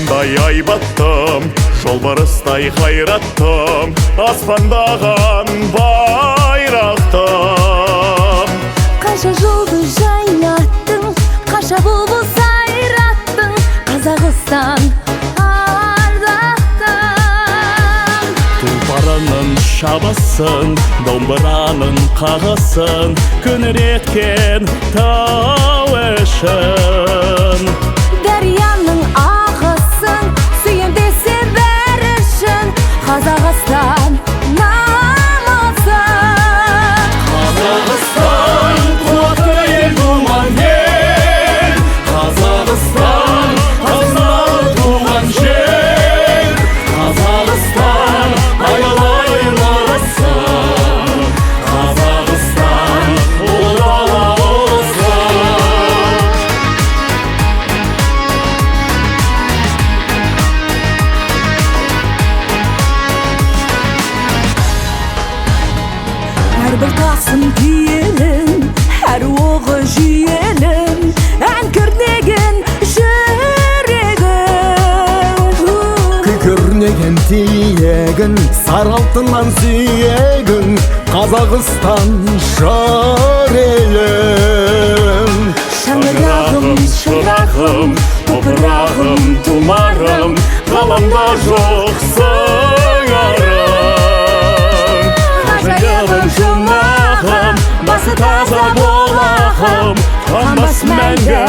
Қандай айбаттым, жолбарыстай қайраттым, аспандаған байрақтым. Қанша жолды жайнаттың, қанша бұлбұл сайраттың, Қазақстан ардақтың. Тұлпарының шабасын, домбыраның қағысын, күніреткен тау ішін. Дарияның ағысын, сүйем десе бәрі үшін, Қазақстан намысын. Қазақстан қуатты ел, думан ел, Қазақстан қазыналы туған жер, Қазақстан аялайын ырысын, Қазақстан ұлы дала ұлысын. Әрбір тасын киелін, әр оғы жүйелін, ән кернеген жүрегін. Күрнеген тиегін, сары алтыннан сүйегін, Қазақстан жар елім. Шаңырағым, Шырағым, топырағым, тұмарым, ғаламда жоқ сыңарым. Ғажайыбым, жұмағым, басы таза болағым, қанбас мәңгі